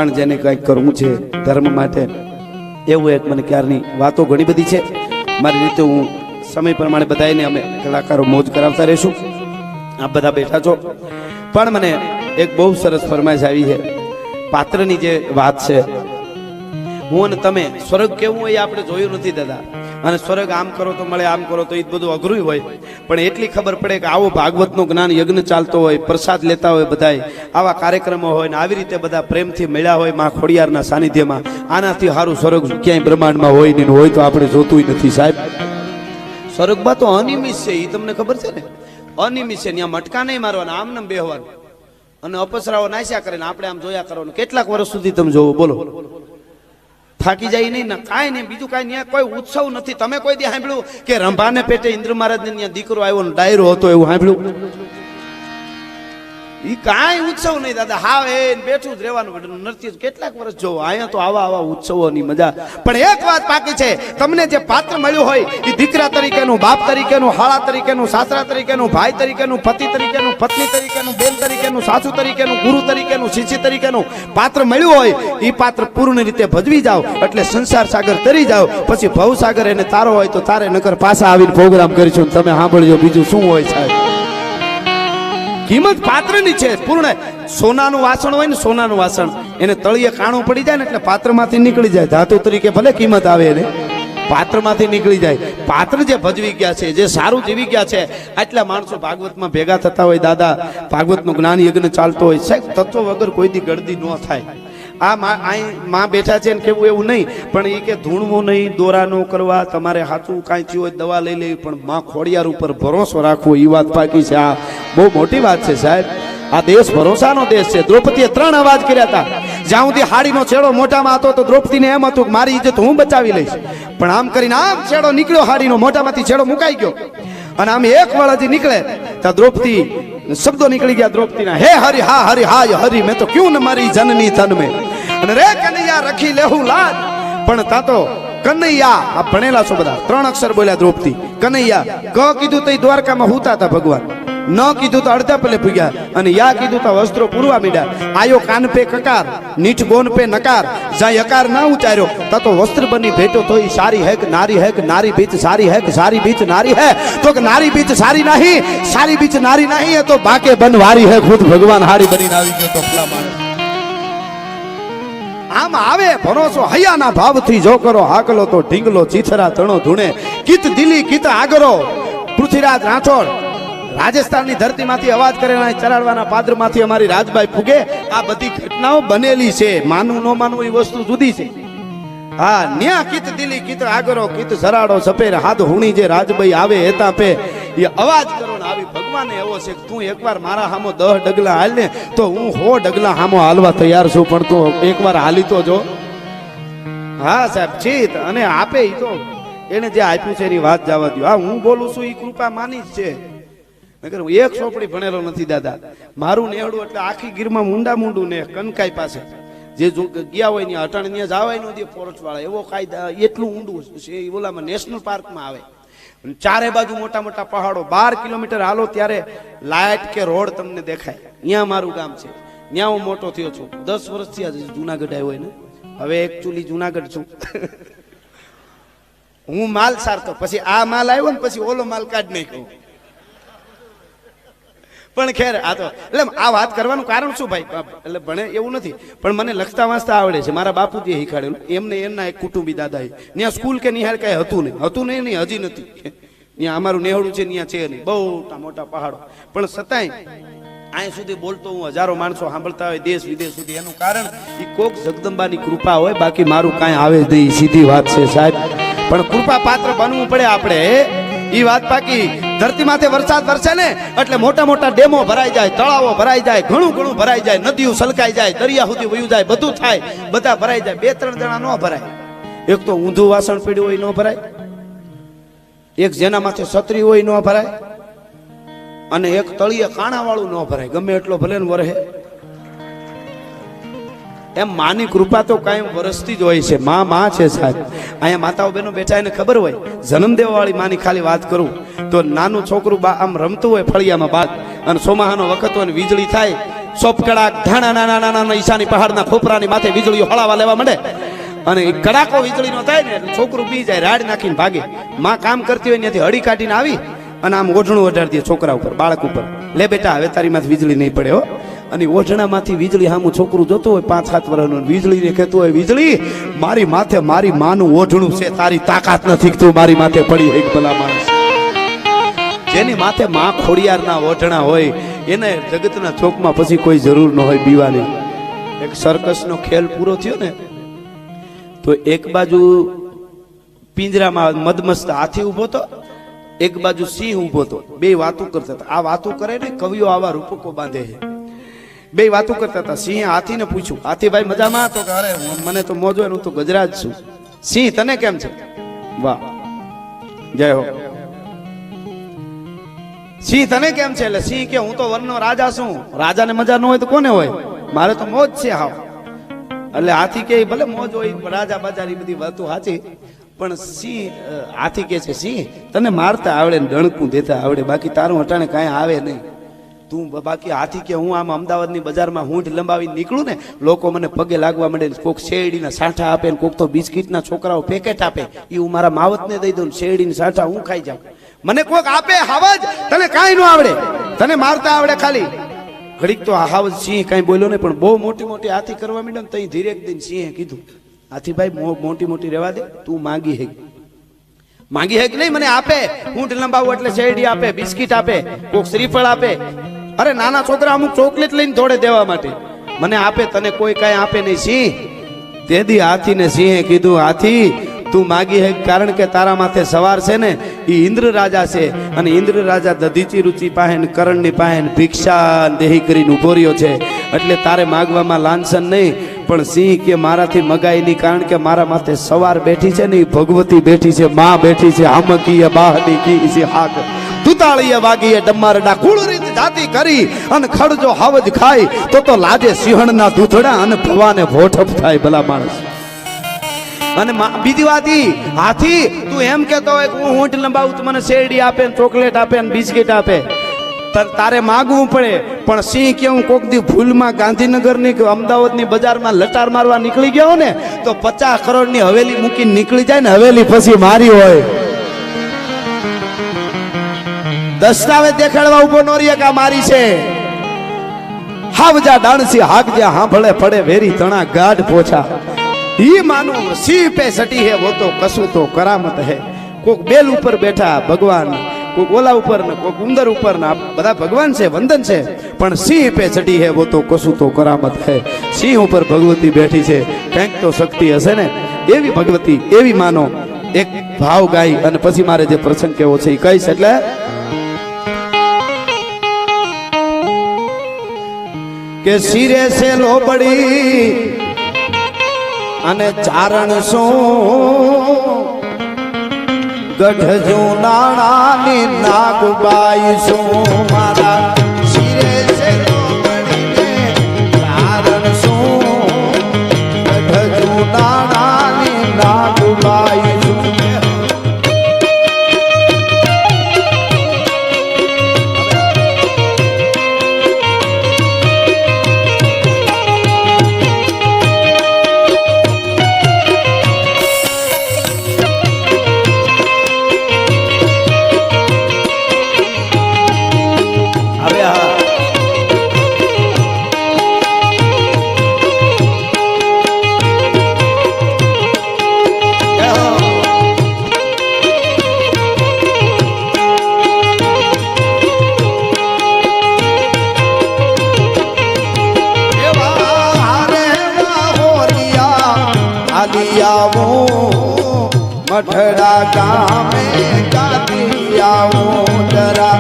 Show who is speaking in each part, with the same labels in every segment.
Speaker 1: પણ જેને કંઈક કરવું છે ધર્મ માટે, એવું એક મને ક્યારની વાતો ઘણી બધી છે. મારી રીતે હું સમય પ્રમાણે બધાને અમે કલાકારો મોજ કરાવતા રહીશું. આપ બધા બેઠા છો, પણ મને એક બહુ સરસ ફરમાઈશ આવી છે. પાત્રની જે વાત છે, હું અને તમે સ્વર્ગ કેવું હોય આપણે જોયું નથી દાદા. અને સ્વર્ગ આમ કરો તો મળે, આમ કરો તો એ બધું અઘરું હોય, પણ એટલી ખબર પડે કે આવો ભાગવતનો જ્ઞાન યજ્ઞ ચાલતો હોય, પ્રસાદ લેતા હોય બધાય, આવા કાર્યક્રમો હોય ને આવી રીતે બધા પ્રેમથી મળ્યા હોય માં ખોડિયારના સાનિધ્યમાં, આનાથી સારું સ્વર્ગ ક્યાંય બ્રહ્માંડમાં હોય નહીં, હોય તો આપણે જોતું નથી સાહેબ. સ્વર્ગમાં તો અનિમિત છે, એ તમને ખબર છે ને, અનિમિત છે. ત્યાં મટકા નહીં મારવાના, આમ નામ બેહવાનું, અને અપસરાઓ નાસ્યા કરે ને આપણે આમ જોયા કરવાનું. કેટલાક વર્ષ સુધી તમે જોવો, બોલો થાકી જાય નહીં ને કાંઈ નહીં, બીજું કાંઈ ત્યાં કોઈ ઉત્સવ નથી. તમે કોઈ દી સાંભળ્યું કે રંભાને પેટે ઇન્દ્ર મહારાજ ને ત્યાં દીકરો આવ્યો ને ડાયરો હતો, એવું સાંભળ્યું? ઈ કાંઈ ઉત્સવ નહીં દાદા. હા એ બેઠું જ રહેવાનું, નૃત્ય કેટલાક વર્ષ જોવો. અહીંયા તો આવા ઉત્સવોની મજા. પણ એક વાત બાકી છે, તમને જે પાત્ર મળ્યું હોય એ દીકરા તરીકેનું, બાપ તરીકેનું, હાળા તરીકેનું, સાસરા તરીકેનું, ભાઈ તરીકેનું, પતિ તરીકેનું, પત્ની તરીકેનું, બેન તરીકેનું, સાસુ તરીકેનું, ગુરુ તરીકેનું, શિષ્ય તરીકેનું પાત્ર મળ્યું હોય, એ પાત્ર પૂર્ણ રીતે ભજવી જાઓ એટલે સંસાર સાગર તરી જાઓ. પછી ભવ સાગર એને તારો હોય તો તારે, નકર પાછા આવીને પ્રોગ્રામ કરીશું. તમે સાંભળજો, બીજું શું હોય સાહેબ. કિંમત પાત્રની છે પૂર્ણ. સોનાનું વાસણ હોય ને, સોનાનું વાસણ એને તળિયે કાણું પડી જાય ને એટલે પાત્રમાંથી નીકળી જાય. ધાતુ તરીકે ભલે કિંમત આવે એને, પાત્રમાંથી નીકળી જાય. પાત્ર જે ભજવી ગયા છે, જે સારું જીવી ગયા છે, આટલા માણસો ભાગવતમાં ભેગા થતા હોય દાદા, ભાગવતનું જ્ઞાન યજ્ઞ ચાલતો હોય સાહેબ, તત્વ વગર કોઈ દી ગળદી ન થાય. આ માં બેઠા છે ને કેવું એવું નહીં, પણ એ કે ધૂણવું નહીં, દોરા ન કરવા, તમારે સાચું કાંઈ થયું હોય દવા લઈ લેવી, પણ માં ખોડિયાર ઉપર ભરોસો રાખવો, એ વાત પાકી છે. આ બહુ મોટી વાત છે સાહેબ. આ દેશ ભરોસાનો દેશ છે. દ્રૌપદીએ 3 અવાજ કર્યા હતા. જ્યાં સુધી હાડીનો છેડો મોઢામાં હતો તો દ્રૌપદીને એમ હતું કે મારી ઇજ્જત હું બચાવી લઈશ, પણ આમ કરીને આમ છેડો નીકળ્યો, હાડીનો મોઢામાંથી છેડો મુકાઈ ગયો, અને આમ એક વળ હજી નીકળે ત્યાં દ્રૌપદી શબ્દો નીકળી ગયા દ્રૌપદીના, હે હરિ હા હરિ હાય હરિ મેં તો ક્યું ન મારી જનની તન મેં, અને રે કનૈયા રખી લેહું લાજ. પણ તા તો કનૈયા, આ ભણેલા છો બધા, 3 અક્ષર બોલ્યા દ્રૌપદી. કનૈયા ક કીધું તો દ્વારકામાં હુતા હતા ભગવાન, ન કીધું તો અડધા પલે ભૂગ્યા, અને યા કીધું તો વસ્ત્રો પૂરવા મીડ્યા. આયો કાન પે કકાર, નીઠ ગોન પે નકાર, જ્યાં યકાર ના ઉચાર્યો તા તો વસ્ત્ર બની ભેટો તો સારી હે કે નારી હે કે નારી બીચ સારી હે કે સારી બીચ નારી હે, તો કે નારી બીચ સારી નહીં, સારી બીચ નારી નહીં હે તો બાકે બનવારી હે. ખુદ ભગવાન હારી બનીને આવી ગયો તો ફલા માણસ. આમ આવે ભરોસો હૈયાના ભાવથી જો કરો હાકલો તો ઢીંગલો ચીથરા તણો ધૂણે, કિત દિલી કિત આગરો. પૃથ્વીરાજ રાઠોડ રાજસ્થાનની ધરતીમાંથી અવાજ કરેલા ચરાડવાના પાદરમાંથી અમારી રાજબાઈ ફૂગે. આ બધી ઘટનાઓ બનેલી છે, માનવું ન માનવું એ વસ્તુ જુદી છે. હા, ન્યા કિત દિલી કિત આગરો, કિત સરાડો સપેર હાથ હુણી જે રાજબાઈ આવે હેતા પે, એ અવાજ કરો ને આવી. ભગવાન એવો છે કે તું એકવાર મારા હામો 10 ડગલા હાલ ને તો હું 100 ડગલા હામો હાલવા તૈયાર છું, પણ તું એકવાર હાલી તો જો. હા સાહેબ ચિત અને આપે ઈ તો એને જે આપ્યું છે એની વાત જવા દો. હા, હું બોલું છું એ કૃપા માની જ છે, નકર હું એક ચોપડી ભણેલો નથી દાદા. મારું નેહડું એટલે આખી ગીરમાં મુંડા મુંડું ને કનકાઈ પાસે જે ગયા હોય ને અટાણે ત્યાં જવાય નો દે ફોરેસ્ટ વાળા, એવો કાયદા એટલું ઊંડું છે. એ ઓલામાં નેશનલ પાર્કમાં આવે, ચારે બાજુ મોટા મોટા પહાડો, 12 કિલોમીટર હાલો ત્યારે લાઇટ કે રોડ તમને દેખાય. અહીંયા મારું ગામ છે, ત્યાં હું મોટો થયો છું. 10 વર્ષથી આજે જુનાગઢ આવ્યો હોય ને, હવે એકચ્યુઅલી જુનાગઢ છું. હું માલ સારતો, પછી આ માલ આવ્યો ને પછી ઓલો માલ કાઢ નાખ્યો. પણ ખેર આ તો એટલે આ વાત કરવાનું કારણ શું ભાઈ, એટલે ભણે એવું નથી, પણ મને લખતા વાંચતા આવડે છે. મારા બાપુજીએ શીખાડેલું, એમને એમના એક કુટુંબી દાદા ત્યાં સ્કૂલ કે નિહાળ કઈ હતું નહીં, હજી નથી. ત્યાં અમારું નેહડું છે ત્યાં છે નહીં, બહુ મોટા પહાડો, પણ છતાંય અહીં સુધી બોલતો હું, હજારો માણસો સાંભળતા હોય દેશ વિદેશ સુધી. એનું કારણ એ કોક જગદંબાની કૃપા હોય, બાકી મારું કાંઈ આવે જ નહીં, સીધી વાત છે સાહેબ. પણ કૃપા પાત્ર બનવું પડે આપણે, એ વાત બાકી. ધરતી માથે વરસાદ વરસે ને એટલે મોટા મોટા ડેમો ભરાઈ જાય, તળાવો ભરાઈ જાય, ઘણું ઘણું ભરાઈ જાય, નદીઓ સલકાઈ જાય, દરિયા સુધી વયું જાય, બધું થાય, બધા ભરાઈ જાય. 2-3 જણા ન ભરાય. એક તો ઊંધું વાસણ પીડ્યું હોય ન ભરાય, એક જેના માથે છત્રી હોય ન ભરાય, અને એક તળિયે કાણા વાળું ન ભરાય, ગમે એટલો ભલે ને વરહે. એમ માની કૃપા તો કાયમ વરસતી જ હોય છે. માં છે સાહેબ. અહીંયા માતાઓ બહેનો બેઠા એને ખબર હોય. જન્મ દેવા વાળી માની ખાલી વાત કરું તો નાનું છોકરું આમ રમતું હોય ફળિયામાં બાદ, અને સોમાહાનો વખત હોય, વીજળી થાય, સોપકડા ધાણા નાના નાના ઈશાની પહાડના ખોપરાની માથે વીજળીઓ હળાવા લેવા માંડે અને એ કડાકો વીજળીનો થાય ને એટલે છોકરું બી જાય, રાડ નાખીને ભાગે. માં કામ કરતી હોય ત્યાંથી હળી કાઢીને આવી અને આમ ઓઢણું ઓઢાડી દે છોકરા ઉપર, બાળક ઉપર. લે બેટા હવે તારી માંથી વીજળી નહીં પડે હો. અને ઓઢણામાંથી વીજળી સામું છોકરું જોતું હોય 5-7 વર્ષનું, વીજળીને કહેતું હોય, વીજળી મારી માથે મારી માનું ઓઢણું છે, તારી તાકાત નથી તું મારી માથે પડી. એક ભલા માણસ જેની માથે માં ખોડિયારના ઓઢણા હોય એને જગતના ચોકમાં પછી કોઈ જરૂર ન હોય બીવાની. એક સર્કસનો ખેલ પૂરો થયો ને તો એક બાજુ પિંજરામાં મદમસ્ત હાથી ઉભો તો, એક બાજુ સિંહ ઉભો તો. બે વાતો કરતા હતા. આ વાતો કરે ને કવિઓ આવા રૂપકો બાંધે છે. બે વાતો કરતા હતા. સિંહે હાથીને પૂછ્યું, હાથી ભાઈ મજામાં? તો કે અરે મને તો મોજ હોય, હું તો ગજરાજ છું. સિંહ તને કેમ છે? વાહ જય હો. સિંહ તને કેમ છે? એટલે સિંહ કે હું તો વનનો રાજા છું. રાજાને મજા ન હોય તો કોને હોય? મારે તો મોજ છે હાવ. એટલે હાથી કે ભલે મોજ હોય, રાજા બાજારી બધી વાતો સાચી, પણ સિંહ હાથી કે છે સિંહ તને મારતા આવડે ને ડણકું દેતા આવડે, બાકી તારું અટાણે કાંઈ આવે નહીં. તું બાકી હાથી કે હું આમ અમદાવાદની બજારમાં હૂંઢ લંબાવી નીકળું ને લોકો મને પગે લાગવા માંડે, કોક શેરડીના સાંઠા આપે ને કોક તો બિસ્કીટના છોકરાઓ પેકેટ આપે, એ હું મારા માવતને દઈ દઉં, શેરડીના સાંઠા હું ખાઈ જાઉં. મને કોક આપે હાવજ, તને કાંઈ ન આવડે, તને મારતા આવડે ખાલી. ઘડીક તો હાવજ સિંહ કાંઈ બોલ્યો નહીં, પણ બહુ મોટી મોટી હાથી કરવા માંડ્યો ને તઈ ધીરે દઈને સિંહે કીધું, હાથી ભાઈ મોટી મોટી રહેવા દે, તું માંગી હે માંગી હે કે નહીં મને આપે, ઊંટ લંબાવું એટલે શેરડી આપે, બિસ્કીટ આપે, કોક શ્રીફળ આપે. અરે નાના છોકરા અમુક ચોકલેટ લઈને દોડે દેવા માટે, મને આપે, તને કોઈ કાંઈ આપે નહીં. સિંહ તેથી હાથીને સિંહે કીધું, હાથી તું માગી હે કારણ કે તારા માથે સવાર છે ને એ ઇન્દ્ર રાજા છે, અને ઇન્દ્ર રાજા દધીચી રુચિ પાહેન કરણની પાહેન ભિક્ષા દેહી કરીને ઉભો રહ્યો છે, એટલે તારે માગવામાં લાંછન નહીં. પણ સિંહ કે મારાથી મગાઈ નહીં, કારણ કે મારા માથે સવાર બેઠી છે ને એ ભગવતી બેઠી છે, માં બેઠી છે. આમકીય બાહની કી છે હાક તુતાળીએ વાગીએ ડમ્મારડા કુળ રીત જાતિ કરી અને ખડજો હાવજ ખાય તો લાજે સિંહણના દૂધડા અને ભવાને ભોઠપ થાય. ભલા માણસ. અને બીજી વાત ઈ, હાથી તું એમ કેતો હોય હું ઊંટ લંબાવું તો મને શેરડી આપે ને ચોકલેટ આપે ને બિસ્કીટ આપે, તારે માગવું પડે. પણ સિંહ કે હું કોક દી ભૂલમાં ગાંધીનગરની કે અમદાવાદની બજારમાં લટાર મારવા નીકળી ગયો ને તો 50 કરોડની હવેલી મૂકીને નીકળી જાય ને, હવેલી પછી મારી હોય. દસ્તાવેજ દેખાડવા ઉભો નો રહે કે આ મારી છે. હાવજા ડાણસી હાકજા હાંભળે પડે વેરી તણા ગાઢ પોછા. ये मानो सिंह पे सटी है वो तो कसू तो करामत है. कोक बेल ऊपर बैठा भगवान, कोक ओला ऊपर ने कोक उंदर ऊपर ना, બધા ભગવાન છે, વંદન છે, પણ સિંહ पे સટી है वो तो कसू तो करामत है. સિંહ ઉપર ભગવતી બેઠી છે, કંઈક તો શક્તિ હશે ને. એવી ભગવતી, એવી માનો. એક ભાવ ગાઈ અને પછી મારે જે પ્રસંગ કેવો છે એ કહીશ. એટલે કે શિરે સે લોબડી અને ચારણ શું ગઢ જુનાણાની નાગબાઈ શું મારા શિરે છે લોબડીને ચારણ શું ગઢ જુનાણાની નાગબાઈ શું. મઠડા ગામે જાતી આવું જરા,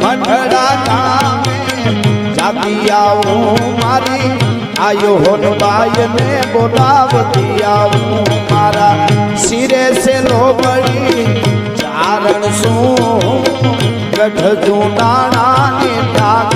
Speaker 1: મઠડા ગામે જાતી આવું મારી આયો હોનબાઈ ને બોલાવતી આવું મારા શિરે સે લોબડી ચારણ શું ગઢ જુનાણાની નાગ